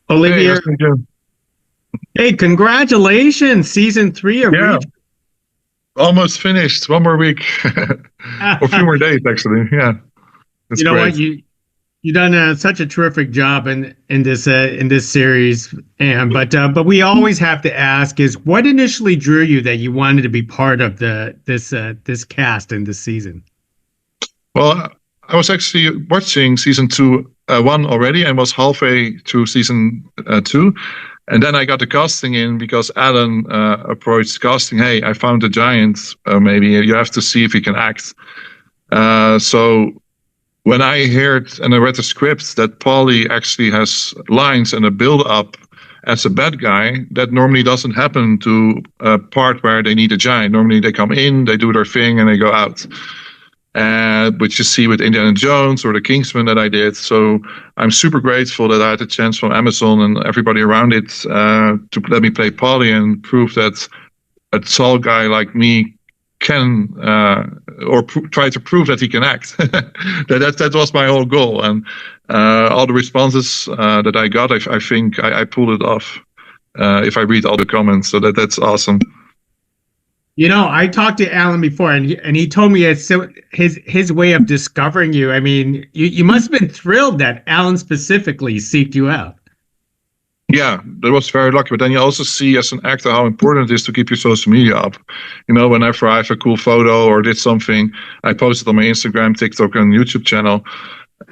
Hey, Olivier, how's it going? hey, congratulations, season 3 of Yeah, Reach. almost finished. One more week, or a few more days, actually. Yeah, that's You know what? great. You done such a terrific job in this series, and but we always have to ask is what initially drew you that you wanted to be part of this cast in this season? Well, I was actually watching season two, one already, and was halfway through season two. And then I got the casting in because Alan approached casting. Hey, I found a giant. Maybe you have to see if he can act. So when I heard and I read the script that Paulie actually has lines and a build up as a bad guy, that normally doesn't happen to a part where they need a giant. Normally they come in, they do their thing, and they go out. Which you see with Indiana Jones or the Kingsman that I did. So I'm super grateful that I had a chance from Amazon and everybody around it to let me play Paulie and prove that a tall guy like me can try to prove that he can act. that was my whole goal, and all the responses that I got, I think I pulled it off. If I read all the comments, so that's awesome. You know, I talked to Alan before, and he told me it's so his way of discovering you. I mean, you must have been thrilled that Alan specifically seeked you out. Yeah, that was very lucky. But then you also see as an actor how important it is to keep your social media up. You know, whenever I have a cool photo or did something, I post it on my Instagram, TikTok, and YouTube channel.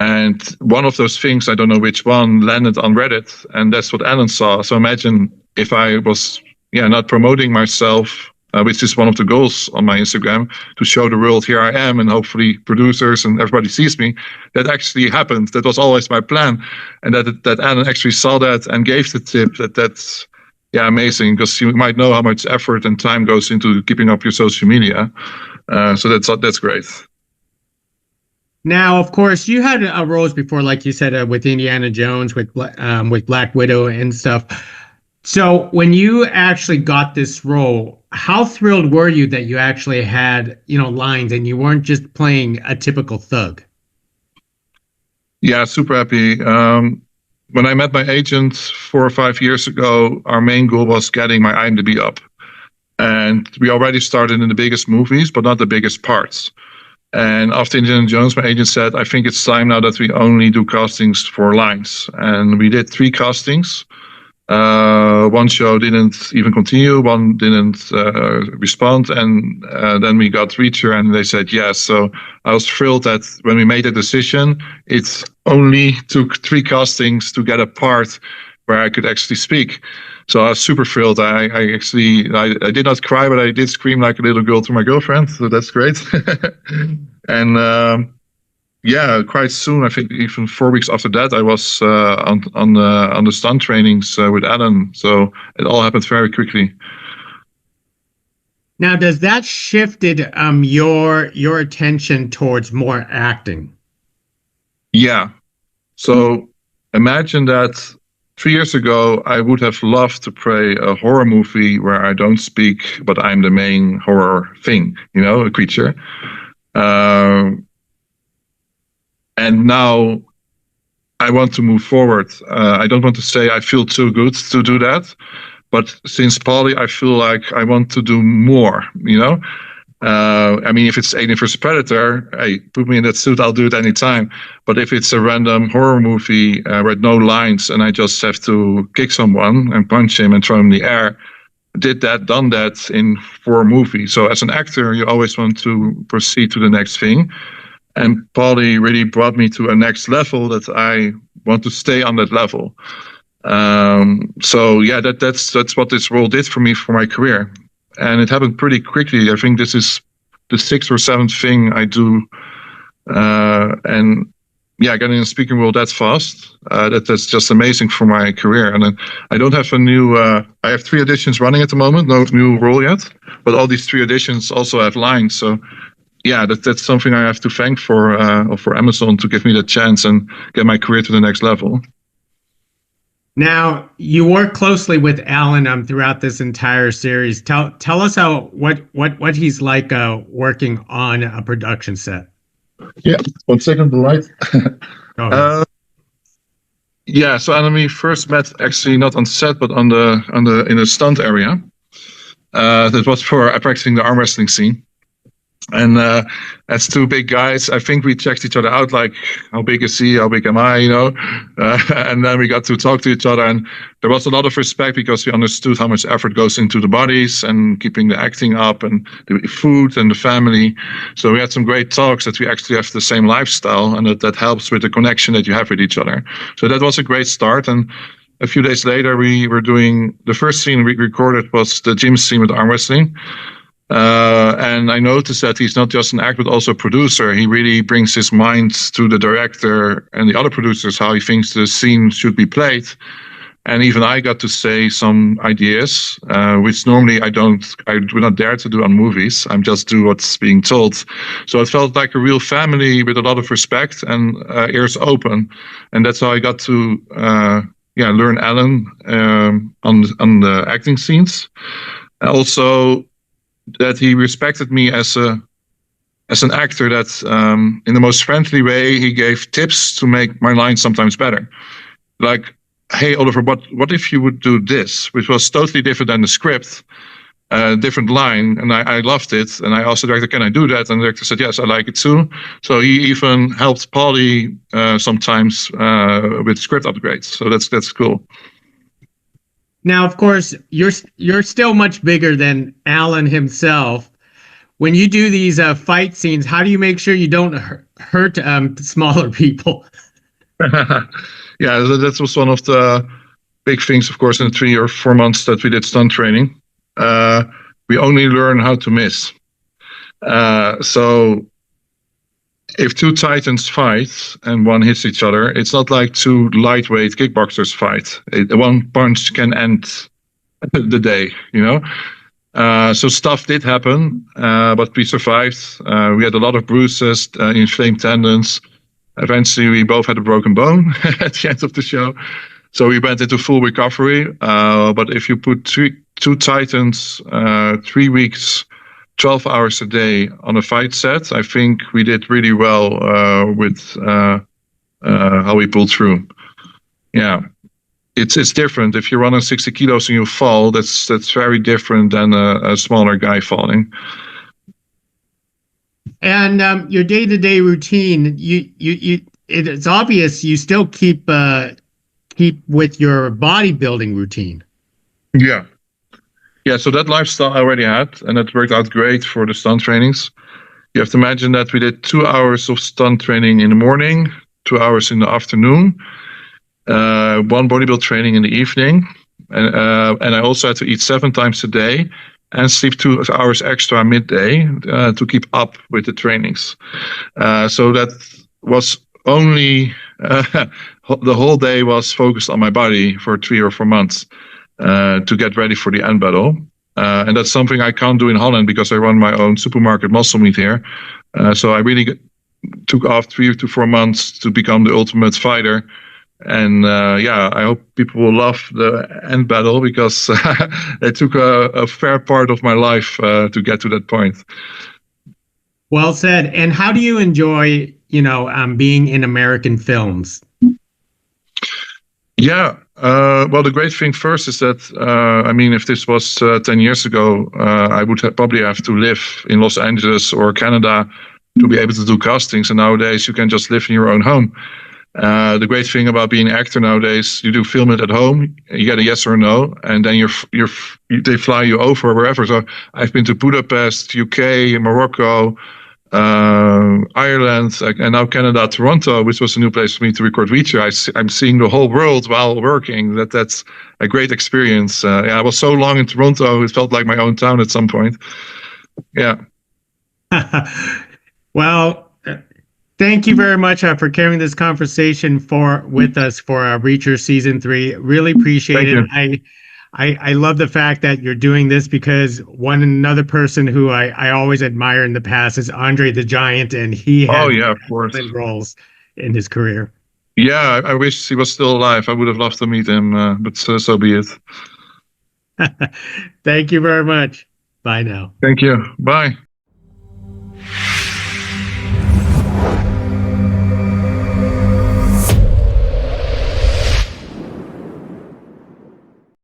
And one of those things, I don't know which one, landed on Reddit, and that's what Alan saw. So imagine if I was, not promoting myself, which is one of the goals on my Instagram, to show the world here I am, and hopefully producers and everybody sees me. That actually happened. That was always my plan, and that Alan actually saw that and gave the tip. That's amazing, because you might know how much effort and time goes into keeping up your social media. So that's great. Now, of course, you had roles before, like you said, with Indiana Jones, with Black Widow and stuff. So, when you actually got this role, how thrilled were you that you actually had, lines and you weren't just playing a typical thug? Yeah, super happy. When I met my agent 4 or 5 years ago, our main goal was getting my IMDb up. And we already started in the biggest movies, but not the biggest parts. And after Indiana Jones, my agent said, I think it's time now that we only do castings for lines. And we did 3 castings. One show didn't even continue, one didn't respond, and then we got Reacher and they said yes. So I was thrilled that when we made the decision, it only took 3 castings to get a part where I could actually speak. So I was super thrilled. I did not cry, but I did scream like a little girl to my girlfriend. So that's great. And quite soon, I think even 4 weeks after that, I was on the stunt trainings with Alan. So it all happened very quickly. Now, does that shifted your attention towards more acting? Yeah. So imagine that 3 years ago, I would have loved to play a horror movie where I don't speak, but I'm the main horror thing, a creature. And now I want to move forward. I don't want to say I feel too good to do that, but since Paulie, I feel like I want to do more, I mean, if it's Alien vs. Predator, hey, put me in that suit, I'll do it anytime. But if it's a random horror movie with no lines and I just have to kick someone and punch him and throw him in the air, done that in 4 movies. So as an actor, you always want to proceed to the next thing. And Paulie really brought me to a next level that I want to stay on that level. That's what this role did for me for my career. And it happened pretty quickly. I think this is the 6th or 7th thing I do. Getting a speaking role that fast, that's just amazing for my career. And then I don't have I have 3 auditions running at the moment, no new role yet. But all these 3 auditions also have lines. So that's something I have to thank for Amazon to give me that chance and get my career to the next level. Now, you work closely with Alan throughout this entire series. Tell us what he's like working on a production set. Yeah, 1 second, the light. Yeah, so Alan and me first met actually not on set, but in the stunt area. That was for practicing the arm wrestling scene. And as two big guys, I think we checked each other out, like, how big is he? How big am I? And then we got to talk to each other, and there was a lot of respect because we understood how much effort goes into the bodies and keeping the acting up and the food and the family. So we had some great talks that we actually have the same lifestyle, and that helps with the connection that you have with each other. So that was a great start. And a few days later, we were doing the first scene we recorded was the gym scene with arm wrestling. And I noticed that he's not just an actor, but also a producer. He really brings his mind to the director and the other producers, how he thinks the scene should be played. And even I got to say some ideas, which normally I would not dare to do on movies. I'm just do what's being told. So it felt like a real family with a lot of respect and ears open. And that's how I got to learn Alan on the acting scenes. Also, that he respected me as an actor, that in the most friendly way, he gave tips to make my lines sometimes better. Like, hey, Oliver, what if you would do this? Which was totally different than the script, different line. And I loved it. And I asked the director, can I do that? And the director said, yes, I like it too. So he even helped Paulie sometimes with script upgrades. So that's cool. Now, of course, you're still much bigger than Alan himself. When you do these fight scenes, how do you make sure you don't hurt smaller people? Yeah, that was one of the big things, of course, in the 3 or 4 months that we did stunt training. We only learn how to miss. So if two titans fight and one hits each other, it's not like two lightweight kickboxers fight. One punch can end the day, So stuff did happen, but we survived. We had a lot of bruises, inflamed tendons. Eventually, we both had a broken bone at the end of the show. So we went into full recovery. But if you put two titans, 3 weeks, 12 hours a day on a fight set, I think we did really well with how we pulled through. Yeah, it's different. If you're running 60 kilos and you fall, that's very different than a smaller guy falling. And your day-to-day routine, it's obvious you still keep with your bodybuilding routine. Yeah. Yeah, so that lifestyle I already had, and it worked out great for the stunt trainings. You have to imagine that we did 2 hours of stunt training in the morning, 2 hours in the afternoon, one bodybuild training in the evening, and I also had to eat 7 times a day and sleep 2 hours extra midday to keep up with the trainings. So that was only the whole day was focused on my body for 3 or 4 months. To get ready for the end battle. And that's something I can't do in Holland because I run my own supermarket muscle meat here. So I really took off 3 to 4 months to become the ultimate fighter. And I hope people will love the end battle because it took a fair part of my life to get to that point. Well said. And how do you enjoy, being in American films? Yeah. Well, the great thing first is that, if this was 10 years ago, I would probably have to live in Los Angeles or Canada to be able to do castings. And nowadays, you can just live in your own home. The great thing about being an actor nowadays, you do film it at home, you get a yes or no, and then they fly you over wherever. So I've been to Budapest, UK, Morocco, Ireland, and now Canada, Toronto, which was a new place for me to record Reacher. I'm seeing the whole world while working. That's a great experience. I was so long in Toronto, it felt like my own town at some point. Yeah. Well, thank you very much for carrying this conversation with us for Reacher Season 3. Really appreciate it. I love the fact that you're doing this because another person who I always admire in the past is Andre the Giant, and he had of course roles in his career. Yeah, I wish he was still alive. I would have loved to meet him, but so be it. Thank you very much. Bye now. Thank you. Bye.